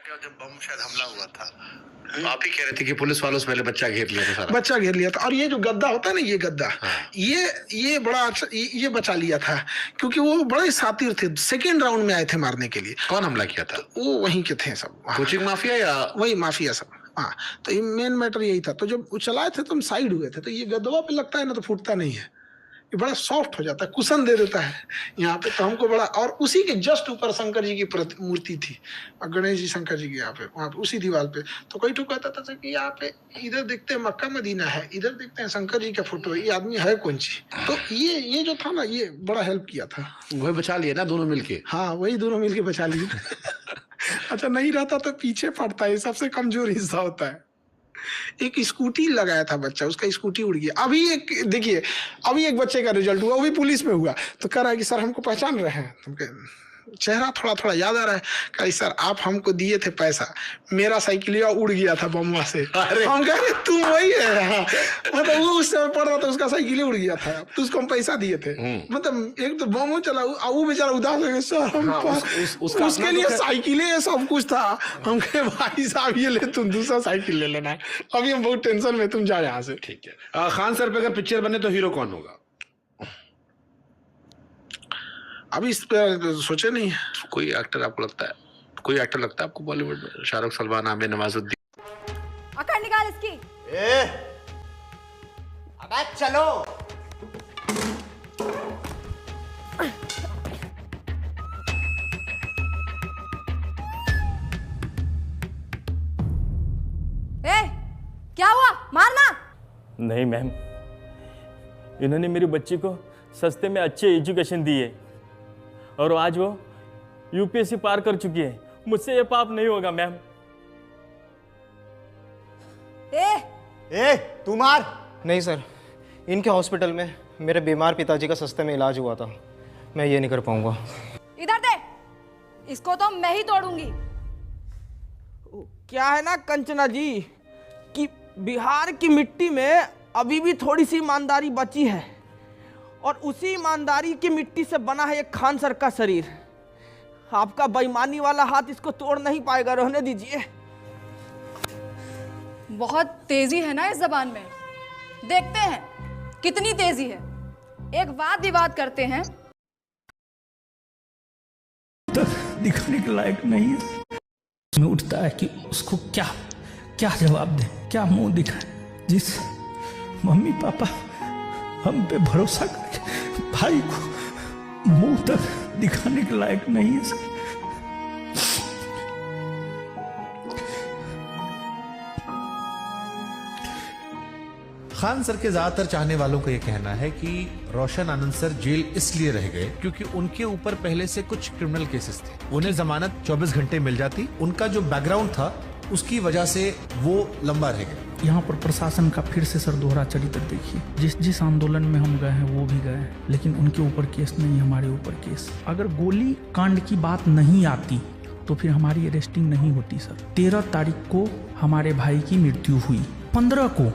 जब बम शायद हमला हुआ था तो आप ही कह रहे थे कि पुलिस वालों से पहले बच्चा घेर लिया था, सारा बच्चा घेर लिया था। और ये जो गद्दा होता है ना, ये गद्दा, हाँ। ये बड़ा अच्छा, ये बचा लिया था क्योंकि वो बड़े शातिर थे। सेकेंड राउंड में आए थे मारने के लिए। कौन हमला किया था? तो वो वहीं के थे सब, कोचिंग माफिया या वही माफिया सब। हाँ, तो ये मेन मैटर यही था। तो जब वो चलाए थे तो हम साइड हुए थे, तो ये गद्दवा पे लगता है ना तो फूटता नहीं है, ये बड़ा सॉफ्ट हो जाता है, कुशन दे देता है यहाँ पे। तो हमको बड़ा, और उसी के जस्ट ऊपर शंकर जी की मूर्ति थी, और गणेश जी शंकर जी के यहाँ पे, वहाँ पे उसी दीवार पे। तो कोई तो कहता था कि यहाँ पे इधर देखते हैं मक्का मदीना है, इधर देखते हैं शंकर जी का फोटो है, ये आदमी है कौन सी? तो ये जो था ना, ये बड़ा हेल्प किया था। वही बचा लिए ना दोनों मिलके? हाँ, वही दोनों मिलके बचा लिए। अच्छा, नहीं रहता तो पीछे पड़ता है, सबसे कमजोर हिस्सा होता है। एक स्कूटी लगाया था बच्चा, उसका स्कूटी उड़ गया। अभी एक देखिए, अभी एक बच्चे का रिजल्ट हुआ, वो भी पुलिस में हुआ। तो कह रहा है कि सर हमको पहचान रहे हैं? तुमके चेहरा थोड़ा थोड़ा याद आ रहा है। कहा सर आप हमको दिए थे पैसा, मेरा साइकिलिया उड़ गया था बम्मा से। हम कह रहे तुम वही है? हाँ। मतलब वो उस समय पढ़ रहा था, उसका साइकिल उड़ गया था, तो उसको हम पैसा दिए थे। मतलब एक तो बम चला, वो बेचारा उदास हो गया, सर हम उसके लिए साइकिलें सब कुछ था। हम कहे भाई साहब ये ले, तुम दूसरा साइकिल ले लेना है, अभी हम बहुत टेंशन में, तुम जाओ यहाँ से। ठीक है। खान सर पे अगर पिक्चर बने तो हीरो कौन होगा? अभी इस पे सोचे नहीं है। कोई एक्टर आपको लगता है, कोई एक्टर लगता है आपको बॉलीवुड में? शाहरुख, सलमान, आमिर, नवाजुद्दीन? अकड़ निकाल इसकी। अबे चलो। क्या हुआ? मारना नहीं मैम, इन्होंने मेरी बच्ची को सस्ते में अच्छी एजुकेशन दी है और आज वो यूपीएससी पार कर चुकी है। मुझसे ये पाप नहीं होगा मैम। तू मार। नहीं सर, इनके हॉस्पिटल में मेरे बीमार पिताजी का सस्ते में इलाज हुआ था, मैं ये नहीं कर पाऊंगा। इधर दे, इसको तो मैं ही तोड़ूंगी। क्या है ना कंचना जी कि बिहार की मिट्टी में अभी भी थोड़ी सी ईमानदारी बची है, और उसी ईमानदारी की मिट्टी से बना है एक खान सर का शरीर। आपका बेईमानी वाला हाथ इसको तोड़ नहीं पाएगा, रहने दीजिए। बहुत तेजी है ना इस जबान में, देखते हैं कितनी तेजी है। एक वाद विवाद करते हैं। तो दिखाने के लायक नहीं है। में उठता है कि उसको क्या क्या जवाब दे, क्या मुंह दिखाए। जिस मम्मी पापा हम पे भरोसा करके भाई को मुंह तक दिखाने के लायक नहीं है सर। खान सर के ज्यादातर चाहने वालों का यह कहना है कि रोशन आनंद सर जेल इसलिए रह गए क्योंकि उनके ऊपर पहले से कुछ क्रिमिनल केसेस थे। उन्हें जमानत 24 घंटे मिल जाती, उनका जो बैकग्राउंड था उसकी वजह से वो लंबा रह गए। यहाँ पर प्रशासन का फिर से सर दोहरा चरित्र देखिए। जिस आंदोलन में हम गए हैं वो भी गए हैं, लेकिन उनके ऊपर केस नहीं, हमारे ऊपर केस। अगर गोली कांड की बात नहीं आती तो फिर हमारी अरेस्टिंग नहीं होती सर। 13 तारीख को हमारे भाई की मृत्यु हुई। 15 को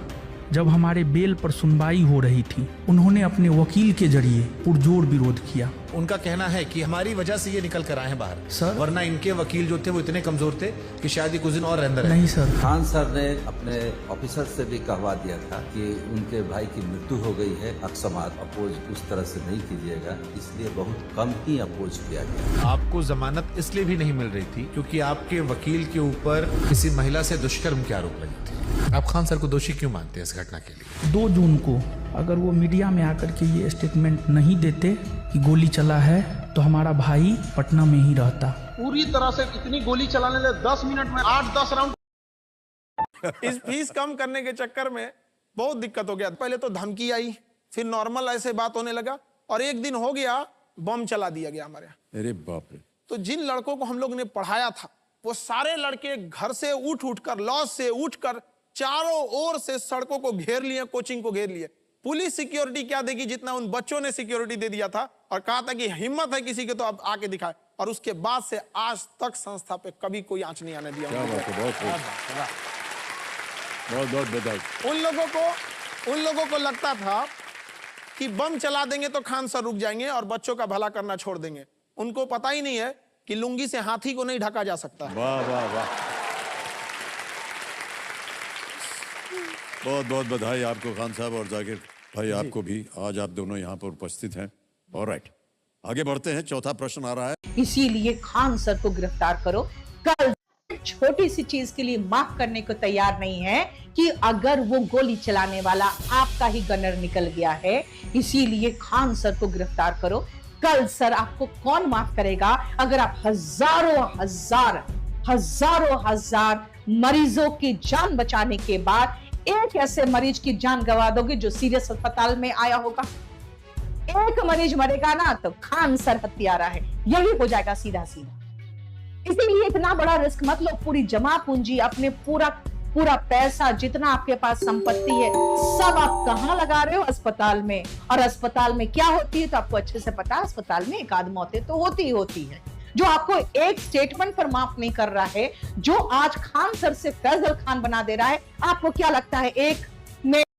जब हमारे बेल पर सुनवाई हो रही थी, उन्होंने अपने वकील के जरिए पुरजोर विरोध किया। उनका कहना है कि हमारी वजह से ये निकल कर आए हैं बाहर सर, वरना इनके वकील जो थे वो इतने कमजोर थे कि शायद ये कुछ दिन और रहते। नहीं सर, खान सर ने अपने ऑफिसर से भी कहवा दिया था कि उनके भाई की मृत्यु हो गई है, अकस्मात अपोज उस तरह से नहीं कीजिएगा, इसलिए बहुत कम ही अपोज किया गया। आपको जमानत इसलिए भी नहीं मिल रही थी क्योंकि आपके वकील के ऊपर किसी महिला से दुष्कर्म के आरोप लगे थे। आप खान सर को दोषी क्यों मानते हैं इस घटना के लिए? 2 जून को अगर वो मीडिया में आकर के ये स्टेटमेंट नहीं देते कि गोली चला है तो हमारा भाई पटना में ही रहता। पूरी तरह से इतनी गोली चलाने लगे, 10 मिनट में 8-10 राउंड। इस फीस कम करने के चक्कर में बहुत दिक्कत हो गया। पहले तो धमकी आई, फिर नॉर्मल ऐसे बात होने लगा, और एक दिन हो गया बम चला दिया गया हमारे यहाँ। अरे बाप रे। तो जिन लड़कों को हम लोग ने पढ़ाया था वो सारे लड़के घर से उठ कर, लॉज से उठकर चारों ओर से सड़कों को घेर लिए, कोचिंग को घेर लिए। पुलिस सिक्योरिटी क्या देगी जितना उन बच्चों ने सिक्योरिटी दे दिया था, और कहा था कि हिम्मत है किसी के तो अब आके दिखाए। और उसके बाद से आज तक संस्था पे कभी कोई आंच नहीं आने दिया। बहुत बधाई। उन लोगों को लगता था कि बम चला देंगे तो खान सर रुक जाएंगे और बच्चों का भला करना छोड़ देंगे। उनको पता ही नहीं है कि लुंगी से हाथी को नहीं ढका जा सकता है। वाह वाह वाह, बहुत बहुत बधाई आपको खान साहब और जाकिर भाई, आपको भी। आज आप दोनों यहाँ पर उपस्थित हैं। ऑलराइट, आगे बढ़ते हैं। चौथा प्रश्न आ रहा है। इसीलिए खान सर को गिरफ्तार करो। कल छोटी सी चीज के लिए माफ करने को तैयार नहीं है कि अगर वो गोली चलाने वाला आपका ही गनर निकल गया है, इसीलिए खान सर को गिरफ्तार करो। कल सर आपको कौन माफ करेगा अगर आप हजारों हजार मरीजों की जान बचाने के बाद एक ऐसे मरीज की जान गंवा दोगे जो सीरियस अस्पताल में आया होगा। एक मरीज मरेगा ना तो खान सर हत्यारा है, यही हो जाएगा सीधा सीधा। इसीलिए इतना बड़ा रिस्क मत लो। पूरी जमा पूंजी, अपने पूरा पैसा, जितना आपके पास संपत्ति है, सब आप कहां लगा रहे हो? अस्पताल में। और अस्पताल में क्या होती है तो आपको अच्छे से पता है। अस्पताल में एक आध मौतें तो होती ही होती है। जो आपको एक स्टेटमेंट पर माफ नहीं कर रहा है, जो आज खान सर से फैजल खान बना दे रहा है, आपको क्या लगता है एक